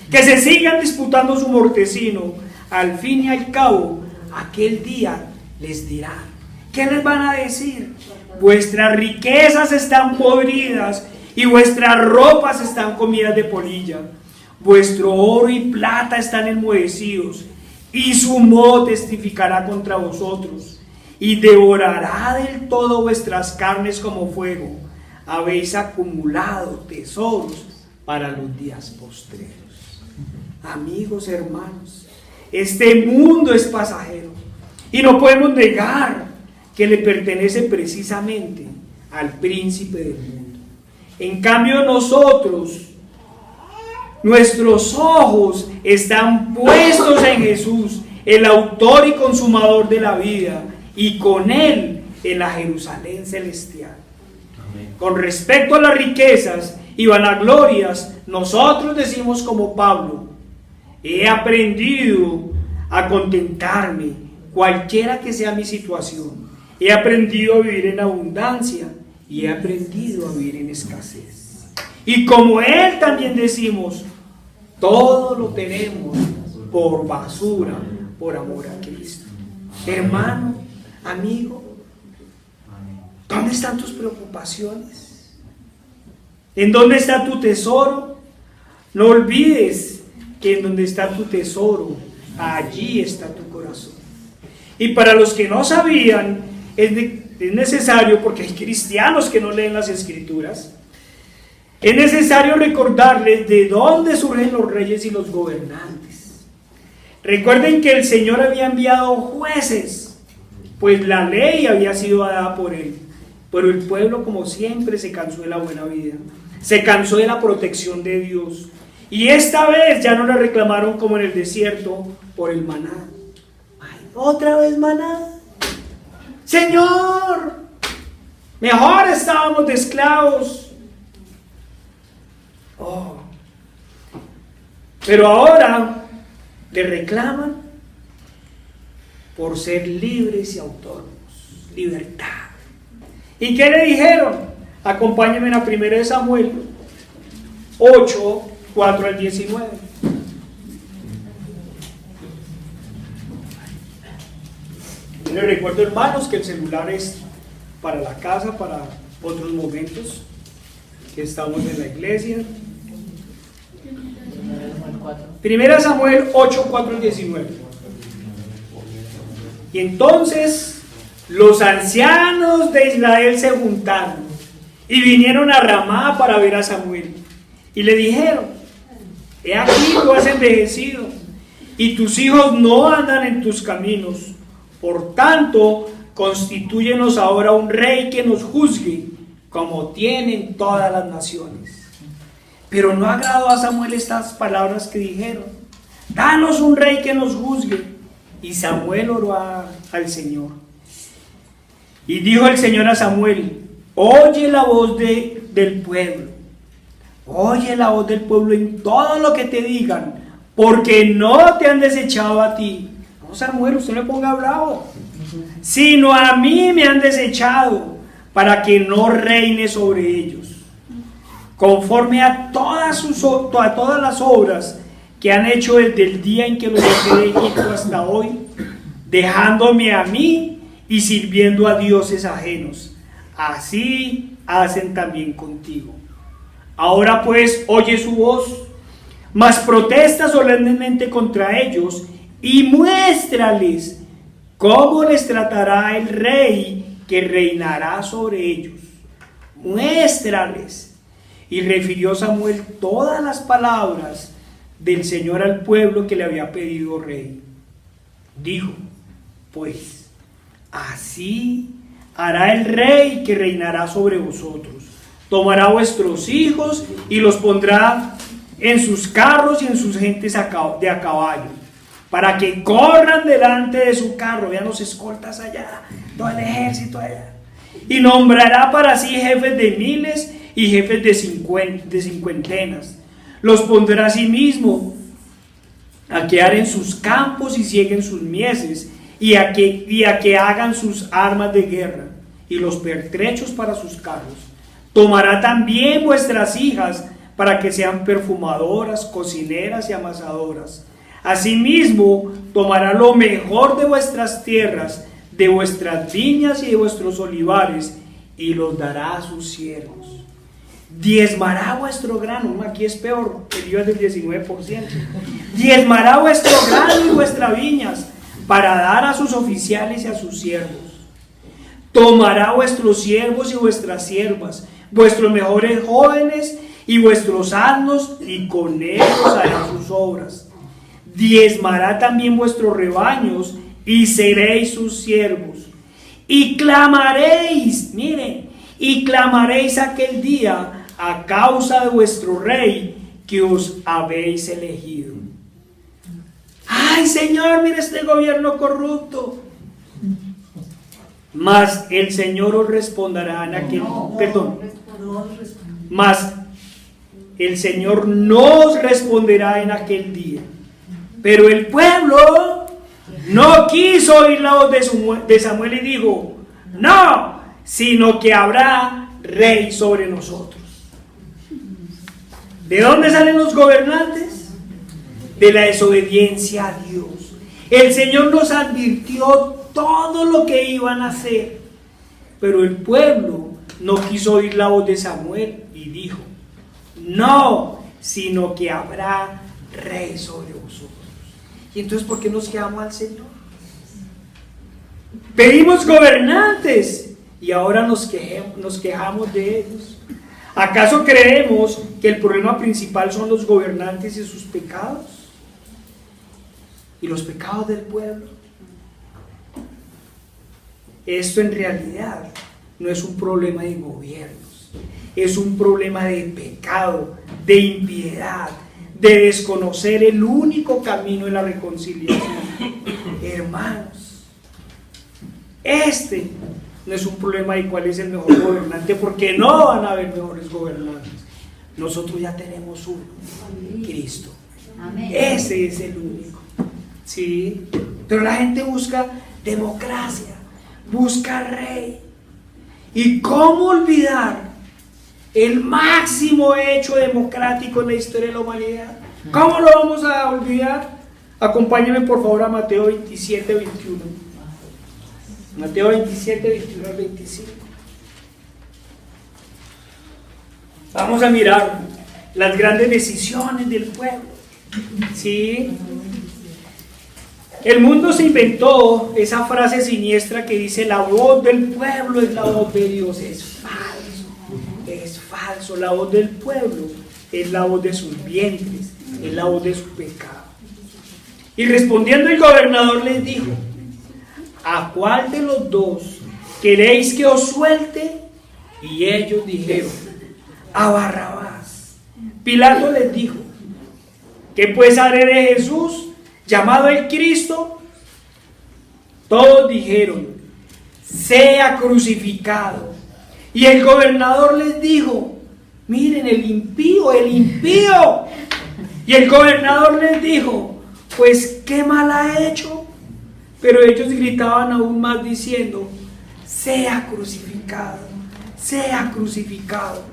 que se sigan disputando su mortecino. Al fin y al cabo, aquel día les dirán. ¿Qué les van a decir? Vuestras riquezas están podridas y vuestras ropas están comidas de polilla. Vuestro oro y plata están enmohecidos, y su moho testificará contra vosotros, y devorará del todo vuestras carnes como fuego. Habéis acumulado tesoros para los días postreros. Amigos, hermanos, este mundo es pasajero y no podemos negar que le pertenece precisamente al príncipe del mundo. En cambio, nuestros ojos están puestos en Jesús, el autor y consumador de la vida, y con él en la Jerusalén celestial. Amén. Con respecto a las riquezas y vanaglorias, nosotros decimos como Pablo: he aprendido a contentarme, cualquiera que sea mi situación. He aprendido a vivir en abundancia y he aprendido a vivir en escasez. Y como él también decimos: todo lo tenemos por basura, por amor a Cristo. Hermano, amigo, ¿dónde están tus preocupaciones? ¿En dónde está tu tesoro? No olvides que en donde está tu tesoro, allí está tu corazón. Y para los que no sabían, es necesario, porque hay cristianos que no leen las Escrituras, es necesario recordarles de dónde surgen los reyes y los gobernantes. Recuerden que el Señor había enviado jueces, pues la ley había sido dada por él. Pero el pueblo, como siempre, se cansó de la buena vida, se cansó de la protección de Dios. Y esta vez ya no le reclamaron como en el desierto por el maná. Ay, otra vez maná. Señor, mejor estábamos de esclavos. Oh. Pero ahora le reclaman por ser libres y autónomos. Libertad. ¿Y qué le dijeron? Acompáñenme a 1 Samuel 8, 4 al 19. Les recuerdo, hermanos, que el celular es para la casa, para otros momentos que estamos en la iglesia. Primera Samuel 8, 4 al 19. Y entonces los ancianos de Israel se juntaron y vinieron a Ramá para ver a Samuel. Y le dijeron: he aquí tú has envejecido y tus hijos no andan en tus caminos. Por tanto, constitúyenos ahora un rey que nos juzgue, como tienen todas las naciones. Pero no agradó a Samuel estas palabras que dijeron: danos un rey que nos juzgue. Y Samuel oró al Señor. Y dijo el Señor a Samuel: oye la voz del pueblo. Oye la voz del pueblo en todo lo que te digan, porque no te han desechado a ti. No, Samuel, usted no le ponga bravo. Sino a mí me han desechado, para que no reine sobre ellos. Conforme a todas las obras que han hecho desde el día en que los saqué de Egipto hasta hoy, dejándome a mí y sirviendo a dioses ajenos. Así hacen también contigo. Ahora pues oye su voz, mas protesta solemnemente contra ellos y muéstrales cómo les tratará el rey que reinará sobre ellos. Muéstrales. Y refirió Samuel todas las palabras del Señor al pueblo que le había pedido rey. Dijo: pues así hará el rey que reinará sobre vosotros. Tomará vuestros hijos y los pondrá en sus carros y en sus gentes de a caballo, para que corran delante de su carro. Vean los escoltas allá, todo el ejército allá. Y nombrará para sí jefes de miles y jefes de cincuentenas. Los pondrá a sí mismo a que aren sus campos y cieguen sus mieses, y a que hagan sus armas de guerra y los pertrechos para sus carros. Tomará también vuestras hijas para que sean perfumadoras, cocineras y amasadoras. Asimismo, tomará lo mejor de vuestras tierras, de vuestras viñas y de vuestros olivares, y los dará a sus siervos. Diezmará vuestro grano, aquí es peor, el IVA es del 19%. Diezmará vuestro grano y vuestras viñas, para dar a sus oficiales y a sus siervos. Tomará vuestros siervos y vuestras siervas, vuestros mejores jóvenes y vuestros asnos, y con ellos hará sus obras. Diezmará también vuestros rebaños, y seréis sus siervos. Y clamaréis, miren, y clamaréis aquel día a causa de vuestro rey que os habéis elegido. ¡Ay, Señor, mire este gobierno corrupto! Mas el Señor os responderá en aquel... Mas el Señor no os responderá en aquel día. Pero el pueblo no quiso oír la voz de Samuel y dijo: no, sino que habrá rey sobre nosotros. ¿De dónde salen los gobernantes? De la desobediencia a Dios. El Señor nos advirtió todo lo que iban a hacer, pero el pueblo no quiso oír la voz de Samuel y dijo: no, sino que habrá rey sobre vosotros. ¿Y entonces por qué nos quedamos al Señor? Pedimos gobernantes y ahora nos quejamos de ellos. ¿Acaso creemos que el problema principal son los gobernantes y sus pecados? ¿Y los pecados del pueblo? Esto en realidad no es un problema de gobiernos, es un problema de pecado, de impiedad, de desconocer el único camino de la reconciliación. Hermanos, este no es un problema de cuál es el mejor gobernante, porque no van a haber mejores gobernantes. Nosotros ya tenemos uno, Cristo. Ese es el único. ¿Sí? Pero la gente busca democracia, busca rey. ¿Y cómo olvidar el máximo hecho democrático en la historia de la humanidad? ¿Cómo lo vamos a olvidar? Acompáñenme por favor a Mateo 27, 21. Mateo 27, 21 al 25. Vamos a mirar las grandes decisiones del pueblo. ¿Sí? El mundo se inventó esa frase siniestra que dice: la voz del pueblo es la voz de Dios. Es falso. La voz del pueblo es la voz de sus vientres, es la voz de su pecado. Y respondiendo el gobernador les dijo: ¿a cuál de los dos queréis que os suelte? Y ellos dijeron: a Barrabás. Pilato les dijo: ¿qué pues haré de Jesús, llamado el Cristo? Todos dijeron: sea crucificado. Y el gobernador les dijo: miren, el impío, el impío. Y el gobernador les dijo: pues qué mal ha hecho. Pero ellos gritaban aún más diciendo: sea crucificado, sea crucificado.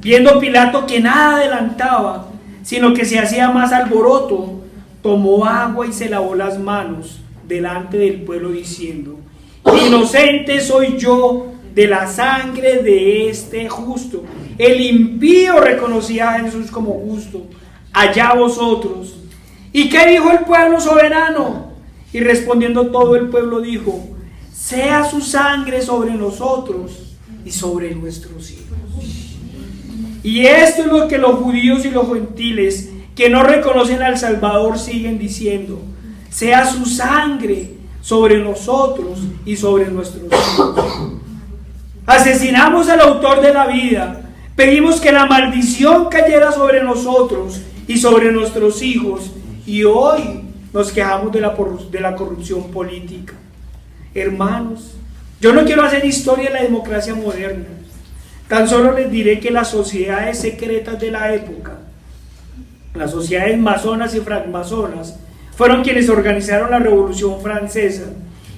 Viendo Pilato que nada adelantaba, sino que se hacía más alboroto, tomó agua y se lavó las manos delante del pueblo diciendo: inocente soy yo de la sangre de este justo. El impío reconocía a Jesús como justo, allá vosotros. ¿Y qué dijo el pueblo soberano? Y respondiendo todo el pueblo dijo: sea su sangre sobre nosotros y sobre nuestros hijos. Y esto es lo que los judíos y los gentiles que no reconocen al Salvador siguen diciendo: sea su sangre sobre nosotros y sobre nuestros hijos. Asesinamos al autor de la vida, pedimos que la maldición cayera sobre nosotros y sobre nuestros hijos, y hoy nos quejamos de la corrupción política. Hermanos, yo no quiero hacer historia de la democracia moderna. Tan solo les diré que las sociedades secretas de la época, las sociedades masonas y francmasonas, fueron quienes organizaron la Revolución Francesa,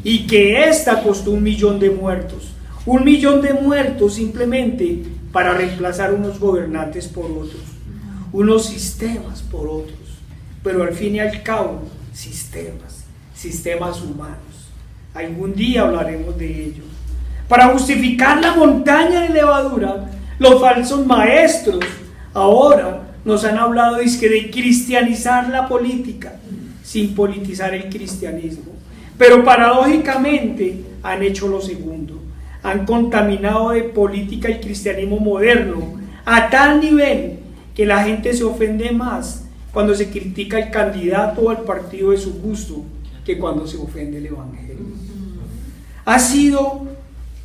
y que ésta costó 1 millón de muertos. 1 millón de muertos simplemente para reemplazar unos gobernantes por otros, unos sistemas por otros, pero al fin y al cabo, sistemas humanos. Algún día hablaremos de ello. Para justificar la montaña de levadura, los falsos maestros ahora nos han hablado de cristianizar la política, sin politizar el cristianismo. Pero paradójicamente han hecho lo segundo. Han contaminado de política el cristianismo moderno a tal nivel que la gente se ofende más cuando se critica al candidato o al partido de su gusto que cuando se ofende el evangelio. Ha sido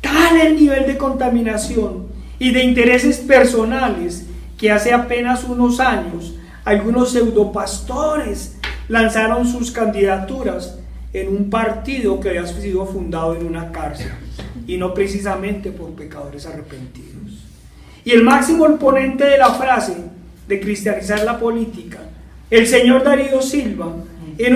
tal el nivel de contaminación y de intereses personales que hace apenas unos años algunos pseudopastores lanzaron sus candidaturas en un partido que había sido fundado en una cárcel, y no precisamente por pecadores arrepentidos. Y el máximo exponente de la frase de cristianizar la política, el señor Darío Silva, en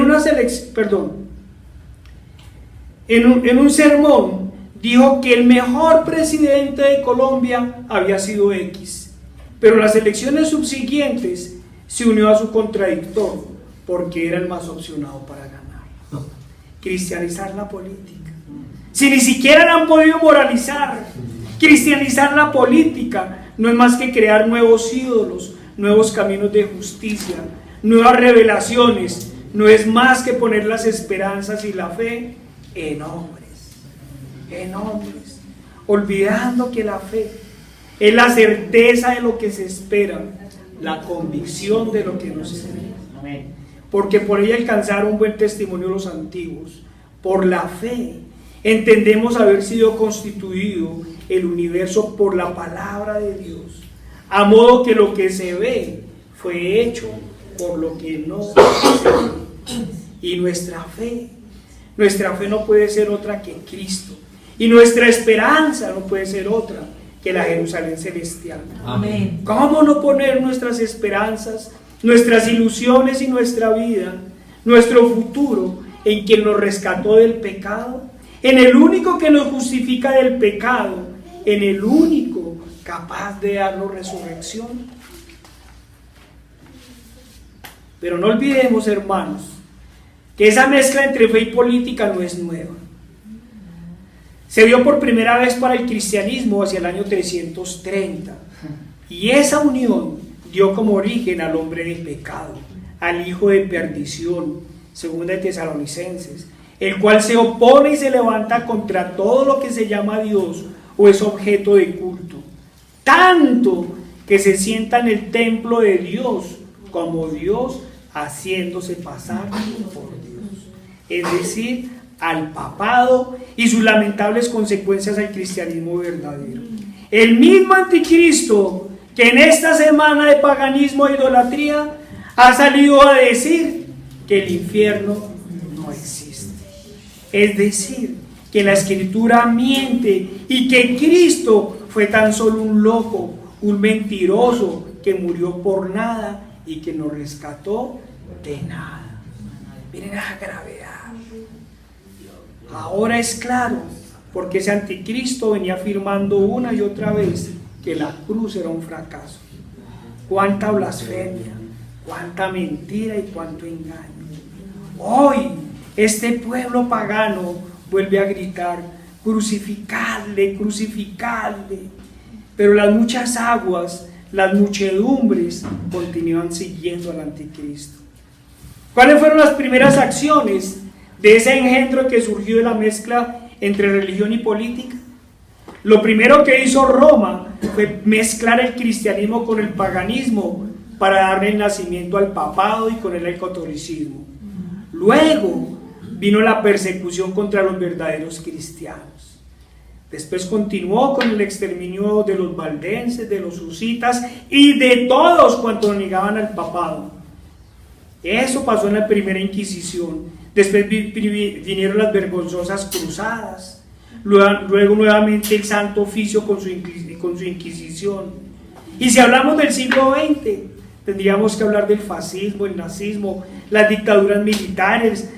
un sermón dijo que el mejor presidente de Colombia había sido X, pero en las elecciones subsiguientes se unió a su contradictor porque era el más opcionado para ganar. Cristianizar la política. Si ni siquiera la han podido moralizar, cristianizar la política no es más que crear nuevos ídolos, nuevos caminos de justicia, nuevas revelaciones. No es más que poner las esperanzas y la fe en hombres, olvidando que la fe es la certeza de lo que se espera, la convicción de lo que no se espera. Porque por ella alcanzaron buen testimonio los antiguos. Por la fe entendemos haber sido constituido el universo por la palabra de Dios, a modo que lo que se ve fue hecho por lo que no se ve. Y nuestra fe no puede ser otra que Cristo, y nuestra esperanza no puede ser otra que la Jerusalén celestial. Amén. ¿Cómo no poner nuestras esperanzas, nuestras ilusiones y nuestra vida, nuestro futuro en quien nos rescató del pecado, en el único que nos justifica del pecado, en el único capaz de darnos resurrección? Pero no olvidemos, hermanos, que esa mezcla entre fe y política no es nueva. Se dio por primera vez para el cristianismo hacia el año 330, y esa unión dio como origen al hombre de pecado, al hijo de perdición, segunda de Tesalonicenses, el cual se opone y se levanta contra todo lo que se llama Dios o es objeto de culto, tanto que se sienta en el templo de Dios como Dios, haciéndose pasar por Dios, es decir, al papado y sus lamentables consecuencias al cristianismo verdadero. El mismo anticristo que en esta semana de paganismo e idolatría ha salido a decir que el infierno no existe. Es decir, que la Escritura miente y que Cristo fue tan solo un loco, un mentiroso que murió por nada y que nos rescató de nada. Miren esa gravedad. Ahora es claro porque ese anticristo venía afirmando una y otra vez que la cruz era un fracaso. Cuánta blasfemia, cuánta mentira y cuánto engaño. Hoy este pueblo pagano vuelve a gritar: crucificadle, crucificadle. Pero las muchas aguas, las muchedumbres continúan siguiendo al anticristo. ¿Cuáles fueron las primeras acciones de ese engendro que surgió de la mezcla entre religión y política? Lo primero que hizo Roma fue mezclar el cristianismo con el paganismo para darle nacimiento al papado y con él al catolicismo. Luego vino la persecución contra los verdaderos cristianos. Después continuó con el exterminio de los valdenses, de los husitas y de todos cuantos negaban al papado. Eso pasó en la primera Inquisición. Después vinieron las vergonzosas cruzadas. Luego nuevamente el Santo Oficio con su Inquisición. Y si hablamos del siglo XX, tendríamos que hablar del fascismo, el nazismo, las dictaduras militares,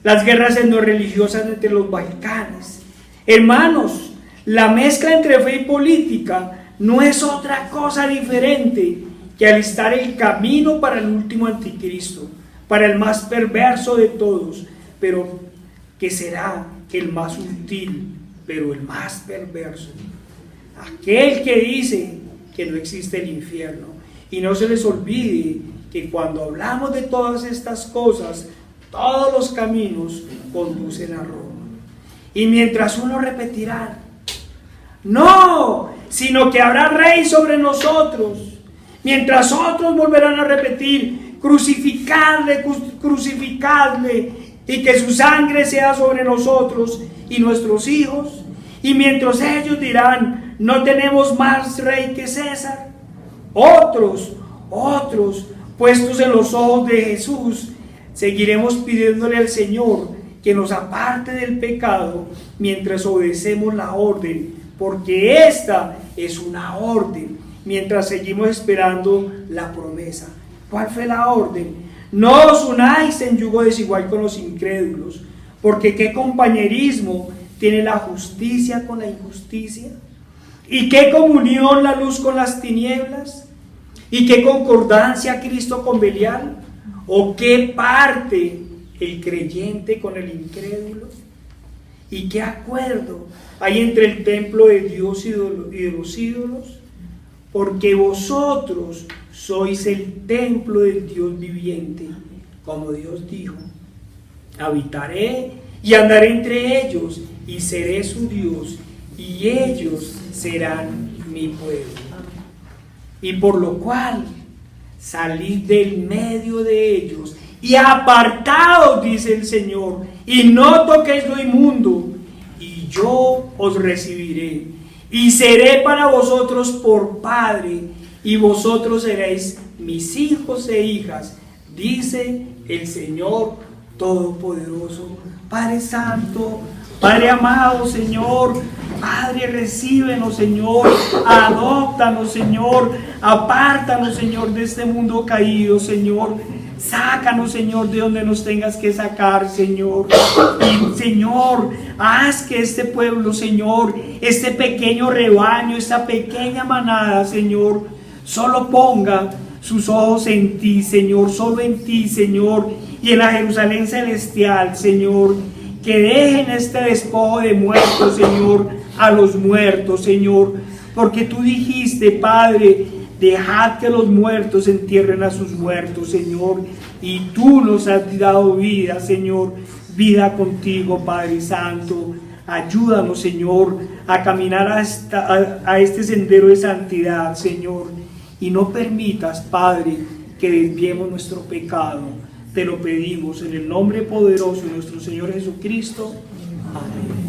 las guerras etnorreligiosas entre los Balcanes. Hermanos, la mezcla entre fe y política no es otra cosa diferente que alistar el camino para el último anticristo, para el más perverso de todos, pero que será el más sutil, pero el más perverso. Aquel que dice que no existe el infierno. Y no se les olvide que cuando hablamos de todas estas cosas, todos los caminos conducen a Roma. Y mientras uno repetirá: no, sino que habrá rey sobre nosotros. Mientras otros volverán a repetir: crucificadle, crucificadle, y que su sangre sea sobre nosotros y nuestros hijos. Y mientras ellos dirán: no tenemos más rey que César, otros, puestos en los ojos de Jesús, seguiremos pidiéndole al Señor que nos aparte del pecado mientras obedecemos la orden, porque esta es una orden, mientras seguimos esperando la promesa. ¿Cuál fue la orden? No os unáis en yugo desigual con los incrédulos, porque ¿qué compañerismo tiene la justicia con la injusticia? ¿Y qué comunión la luz con las tinieblas? ¿Y qué concordancia Cristo con Belial? ¿O qué parte el creyente con el incrédulo? ¿Y qué acuerdo hay entre el templo de Dios y de los ídolos? Porque vosotros sois el templo del Dios viviente, como Dios dijo: habitaré y andaré entre ellos, y seré su Dios, y ellos serán mi pueblo. Y por lo cual salid del medio de ellos y apartaos, dice el Señor, y no toquéis lo inmundo, y yo os recibiré, y seré para vosotros por Padre, y vosotros seréis mis hijos e hijas, dice el Señor Todopoderoso. Padre Santo, Padre amado, Señor, Padre, recíbenos, Señor, adóptanos, Señor, apártanos, Señor, de este mundo caído, Señor. Sácanos, Señor, de donde nos tengas que sacar, Señor. Y, Señor, haz que este pueblo, Señor, este pequeño rebaño, esta pequeña manada, Señor, solo ponga sus ojos en ti, Señor, solo en ti, Señor, y en la Jerusalén celestial, Señor. Que dejen este despojo de muertos, Señor, a los muertos, Señor. Porque tú dijiste, Padre, Dejad que los muertos entierren a sus muertos, Señor. Y tú nos has dado vida, Señor. Vida contigo, Padre Santo. Ayúdanos, Señor, a caminar a este sendero de santidad, Señor. Y no permitas, Padre, que desviemos nuestro pecado. Te lo pedimos en el nombre poderoso de nuestro Señor Jesucristo. Amén.